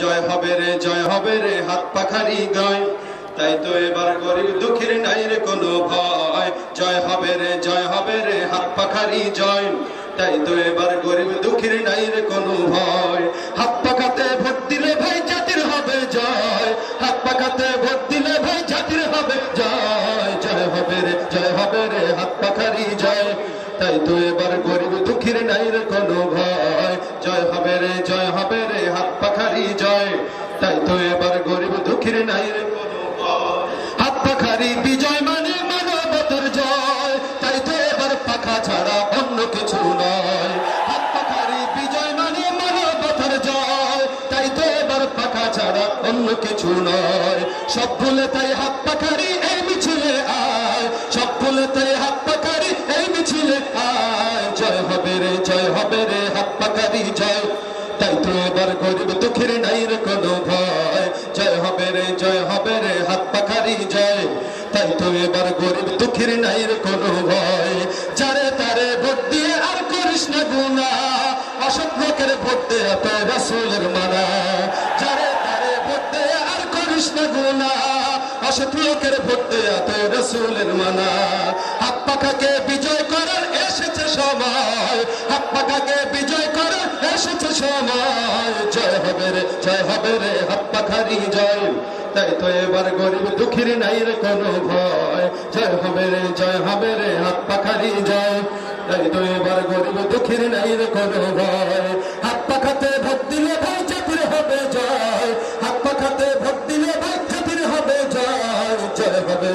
জয় হবে রে হাত পাখারি গায়। তাই তো এবার গরিব দুঃখীর নাই রে কোনো ভয়, জয় হবে রে হাত পাখারি জয়। তাই তো এবার গরিব দুঃখীর নাই রে কোনো ভয়। হাত পাখাতে ভোট দিলে ভাই জাতির হবে জয়, হাত পাখাতে ভোট দিলে ভাই জাতির হবে জয়। জয় হবে রে হাত পাখারি জয়। তাই তো এবার গরিব দুঃখীর নাই রে কোনো ভয়, জয় হবে রে হাত পাখারি জয়। তাই তো এবার গরিব দুঃখীর নাই রে কোনো ভয়। হাত পাখারি বিজয় মানে মানবতার জয়, তাই তো এবার পাখা ছাড়া অন্য কিছু নয়। হাত পাখারি বিজয় মানে মানবতার জয়, তাই তো এবার পাখা ছাড়া অন্য কিছু নয়। সব ভুলে তাই হাত পাখারি এই মিছিলে আয়, সব ভুলে তাই হাত পাখারি এই মিছিলে আয়। জয় হবে রে হাত পাখারি জয়। তাই তো এবার গরিব দুঃখীর নাই রে কোনো ভয়, জয় হবে রে হাত পাখারি জয়। তাই তো এবার গরিব দুঃখীর নাই রে কোনো ভয়। যারে তারে ভোট দিয়ে আর করিস না গুনাহ, অসৎ লোকের ভোট দেয়া তো রাসূলের মানা। যারে তারে ভোট দিয়ে আর করিস না গুনাহ, অসৎ লোকের ভোট দেয়া তো রাসূলের মানা। হাত পাখাকে বিজয় করার এসেছে সময়, হাত পাখাকে বিজয় করার এসেছে সময়। জয় হবে রে হাত পাখারি জয়। তাই তো এবার গরিব দুঃখীর নাই রে কোনো ভয়, জয় হবে রে হাত পাখারি জয়। তাই তো এবার গরিব দুঃখীর নাই রে কোনো ভয়। হাত পাখাতে ভোট দিলে ভাই জাতির হবে জয়, হাত পাখাতে ভোট দিলে ভাই জাতির হবে জয়। জয় হবে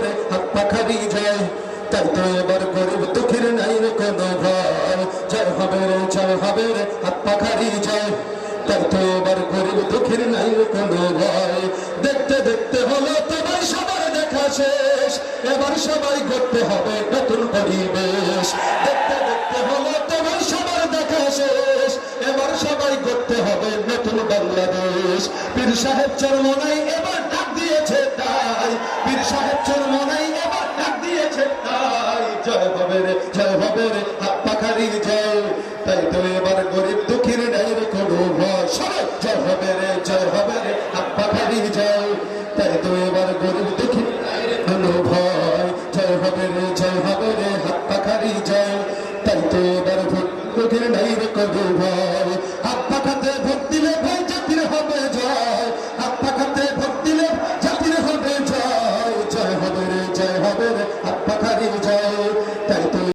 রে হাত পাখারি জয়। তাই তো এবার গরিব দুঃখীর নাই রে কোনো ভয়, জয় হবে রে হাত পাখারি জয়। তাই তো এবার গরিব দুঃখীর নাই রে কোনো ভয়। দেখতে দেখতে হলো তোমার সবার দেখা শেষ, এবার সবাই করতে হবে নতুন পরিবেশ। দেখতে দেখতে হলো তোমার সবার দেখা শেষ, এবার সবাই করতে হবে নতুন বাংলাদেশ। পীর সাহেব চরমোনাই এবার ডাক দিয়েছে তাই, পীর সাহেব চরমোনাই এবার ডাক দিয়েছে তাই। জয় হবে রে হাত পাখারি জয়। তাই তো এবার গরিব দুঃখীর নাই রে কোনো ভয়। সবাই জয় হবে রে হাত পাখারি জয়। তাই তো এবার গরিব দুঃখীর নাই রে কোনো ভয়, জয় হবে রে হাত পাখারি জয়। তাই তো এবার দুঃখীর নাই রে কোনো ভয়।